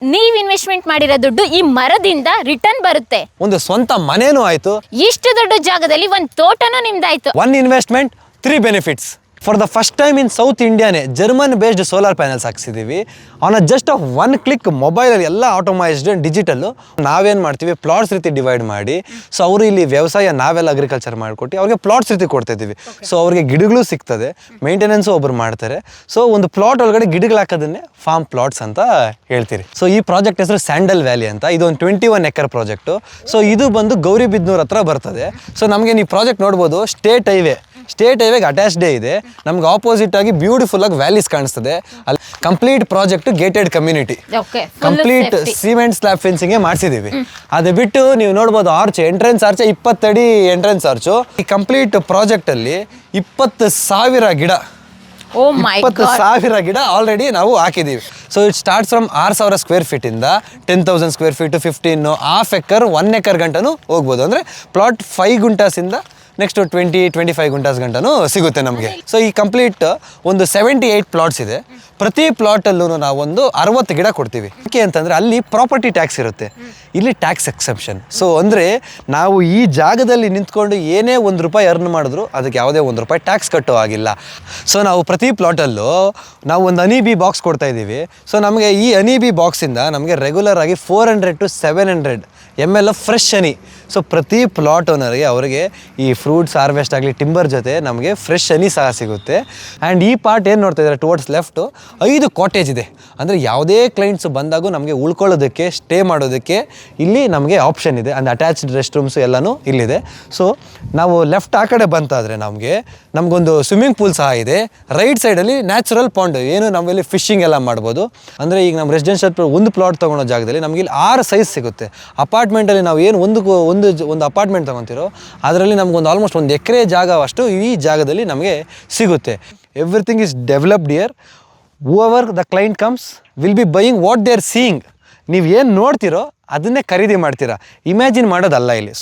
ನೀವ್ ಇನ್ವೆಸ್ಟ್ಮೆಂಟ್ ಮಾಡಿರೋ ದುಡ್ಡು ಈ ಮರದಿಂದ ರಿಟರ್ನ್ ಬರುತ್ತೆ. ಒಂದು ಸ್ವಂತ ಮನೇನೂ ಆಯ್ತು. ಇಷ್ಟು ದೊಡ್ಡ ಜಾಗದಲ್ಲಿ ಒಂದು ತೋಟನೂ ನಿಮ್ದಾಯ್ತು. One investment 3 benefits. For the first time in south ಇಂಡಿಯಾನೇ ಜರ್ಮನ್ ಬೇಸ್ಡ್ ಸೋಲಾರ್ ಪ್ಯಾನಲ್ಸ್ ಹಾಕ್ಸಿದ್ದೀವಿ. ಅವನ ಜಸ್ಟ್ ಆಫ್ 1 ಕ್ಲಿಕ್ ಮೊಬೈಲಲ್ಲಿ ಎಲ್ಲ ಆಟೋಮೈಸ್ಡ್ ಡಿಜಿಟಲ್ಲು. ನಾವೇನು ಮಾಡ್ತೀವಿ, ಪ್ಲಾಟ್ಸ್ ರೀತಿ ಡಿವೈಡ್ ಮಾಡಿ, ಸೊ ಅವರು ಇಲ್ಲಿ ವ್ಯವಸಾಯ ನಾವೆಲ್ಲ ಅಗ್ರಿಕಲ್ಚರ್ ಮಾಡಿಕೊಟ್ಟು ಅವ್ರಿಗೆ ಪ್ಲಾಟ್ಸ್ ರೀತಿ ಕೊಡ್ತಾ ಇದ್ದೀವಿ. ಸೊ ಅವ್ರಿಗೆ ಗಿಡಗಳು ಸಿಗ್ತದೆ, ಮೇಂಟೆನೆನ್ಸು ಒಬ್ಬರು ಮಾಡ್ತಾರೆ. ಸೊ ಒಂದು ಪ್ಲಾಟ್ ಒಳಗಡೆ ಗಿಡಗಳು ಹಾಕೋದನ್ನೇ ಫಾರ್ಮ್ ಪ್ಲಾಟ್ಸ್ ಅಂತ ಹೇಳ್ತೀರಿ. ಸೊ ಈ ಪ್ರಾಜೆಕ್ಟ್ ಹೆಸರು ಸ್ಯಾಂಡಲ್ ವ್ಯಾಲಿ ಅಂತ. ಇದು ಒಂದು 21 ಎಕರ್ ಪ್ರಾಜೆಕ್ಟು. ಸೊ ಇದು ಬಂದು ಗೌರಿಬಿದನೂರು ಹತ್ರ ಬರ್ತದೆ. ಸೊ ನಮಗೆ ನೀವು ಪ್ರಾಜೆಕ್ಟ್ ನೋಡ್ಬೋದು, ಸ್ಟೇಟ್ ಹೈವೇಗೆ ಅಟ್ಯಾಚ್ಡೇ ಇದೆ. ನಮ್ಗೆ ಆಪೋಸಿಟ್ ಆಗಿ ಬ್ಯೂಟಿಫುಲ್ ಆಗಿ ವ್ಯಾಲೀಸ್ ಕಾಣಿಸ್ತದೆ. ಅಲ್ಲಿ complete project gated community, complete cement slab fencing ಮಾಡಿಸಿದೀವಿ. ಅದು ಬಿಟ್ಟು ನೀವು ನೋಡ್ಬೋದು ಎಂಟ್ರೆನ್ಸ್ ಆರ್ಚ್ 20 ಅಡಿ ಎಂಟ್ರೆನ್ಸ್ ಆರ್ಚು. ಈ ಕಂಪ್ಲೀಟ್ ಪ್ರಾಜೆಕ್ಟ್ ಅಲ್ಲಿ 20,000 ಗಿಡ, 20,000 ಗಿಡ ಆಲ್ರೆಡಿ ನಾವು ಹಾಕಿದ್ದೀವಿ. So it starts from 6,000 square feet ಇಂದ 10,000 square feet, 15, half acre, 1 acre ಗಂಟನೂ ಹೋಗ್ಬೋದು. ಅಂದರೆ ಪ್ಲಾಟ್ 5 ಗುಂಟಾಸಿಂದ ನೆಕ್ಸ್ಟ್ 20-25 ಗುಂಟಾಸ್ ಗಂಟನೂ ಸಿಗುತ್ತೆ ನಮಗೆ. ಸೊ ಈ ಕಂಪ್ಲೀಟ್ ಒಂದು 78 ಪ್ಲಾಟ್ಸ್ ಇದೆ. ಪ್ರತಿ ಪ್ಲಾಟಲ್ಲೂ ನಾವೊಂದು 60 ಗಿಡ ಕೊಡ್ತೀವಿ. ಯಾಕೆ ಅಂತಂದರೆ ಅಲ್ಲಿ ಪ್ರಾಪರ್ಟಿ ಟ್ಯಾಕ್ಸ್ ಇರುತ್ತೆ, ಇಲ್ಲಿ ಟ್ಯಾಕ್ಸ್ ಎಕ್ಸೆಪ್ಷನ್. ಸೊ ಅಂದರೆ ನಾವು ಈ ಜಾಗದಲ್ಲಿ ನಿಂತ್ಕೊಂಡು ಏನೇ ₹1 ಅರ್ನ್ ಮಾಡಿದ್ರು ಅದಕ್ಕೆ ಯಾವುದೇ ₹1 ಟ್ಯಾಕ್ಸ್ ಕಟ್ಟೋ ಆಗಿಲ್ಲ. ಸೊ ನಾವು ಪ್ರತಿ ಪ್ಲಾಟಲ್ಲೂ ನಾವು ಒಂದು ಹನಿ ಬಿ ಬಾಕ್ಸ್ ಕೊಡ್ತಾ ಇದ್ದೀವಿ. ಸೊ ನಮಗೆ ಈ ಹನಿ ಬಿ ಬಾಕ್ಸಿಂದ ನಮಗೆ ರೆಗ್ಯುಲರ್ ಆಗಿ 400 to 700 ml fresh honey. So ಪ್ರತಿ ಪ್ಲಾಟ್ ಓನರ್ಗೆ ಅವರಿಗೆ ಈ ಫ್ರೂಟ್ಸ್ ಹಾರ್ವೆಸ್ಟ್ ಆಗಲಿ ಟಿಂಬರ್ ಜೊತೆ ನಮಗೆ ಫ್ರೆಶ್ ಹನಿ ಸಹ ಸಿಗುತ್ತೆ. ಆ್ಯಂಡ್ ಈ ಪಾರ್ಟ್ ಏನು ನೋಡ್ತಾ ಇದ್ದಾರೆ ಟುವರ್ಡ್ಸ್ ಲೆಫ್ಟು, 5 ಕಾಟೇಜ್ ಇದೆ. ಅಂದರೆ ಯಾವುದೇ ಕ್ಲೈಂಟ್ಸ್ ಬಂದಾಗೂ ನಮಗೆ ಉಳ್ಕೊಳ್ಳೋದಕ್ಕೆ, ಸ್ಟೇ ಮಾಡೋದಕ್ಕೆ ಇಲ್ಲಿ ನಮಗೆ ಆಪ್ಷನ್ ಇದೆ. ಅಂದರೆ ಅಟ್ಯಾಚ್ಡ್ ರೆಸ್ಟ್ ರೂಮ್ಸು ಎಲ್ಲನೂ ಇಲ್ಲಿದೆ. ಸೊ ನಾವು ಲೆಫ್ಟ್ ಆ ಕಡೆ ಬಂತಾದರೆ ನಮಗೊಂದು ಸ್ವಿಮ್ಮಿಂಗ್ ಪೂಲ್ ಸಹ ಇದೆ. ರೈಟ್ ಸೈಡಲ್ಲಿ ನ್ಯಾಚುರಲ್ ಪಾಂಡ್, ಏನು ನಾವಿಲ್ಲಿ ಫಿಶಿಂಗ್ ಎಲ್ಲ ಮಾಡ್ಬೋದು. ಅಂದರೆ ಈಗ ನಮ್ಮ ರೆಸಿಡೆನ್ಷಿಯಲ್ ಒಂದು ಪ್ಲಾಟ್ ತೊಗೊಳೋ ಜಾಗದಲ್ಲಿ ನಮಗೆ ಇಲ್ಲಿ 6 ಸೈಜ್ ಸಿಗುತ್ತೆ. ಅಪಾರ್ಟ್ಮೆಂಟಲ್ಲಿ ನಾವು ಏನು ಒಂದು ಅಪಾರ್ಟ್ಮೆಂಟ್ ತೊಗೊತೀರೋ ಅದರಲ್ಲಿ ನಮಗೊಂದು ಆಲ್ಮೋಸ್ಟ್ 1 ಎಕರೆ ಜಾಗ ಅಷ್ಟು ಈ ಜಾಗದಲ್ಲಿ ನಮಗೆ ಸಿಗುತ್ತೆ. Everything is developed here. Whoever the client comes will be buying what they are seeing. ನೀವು ಏನು ನೋಡ್ತಿರೋ ಅದನ್ನೇ ಖರೀದಿ ಮಾಡ್ತೀರಾ, ಇಮ್ಯಾಜಿನ್ ಮಾಡೋದಲ್ಲ ಇಲ್ಲಿ.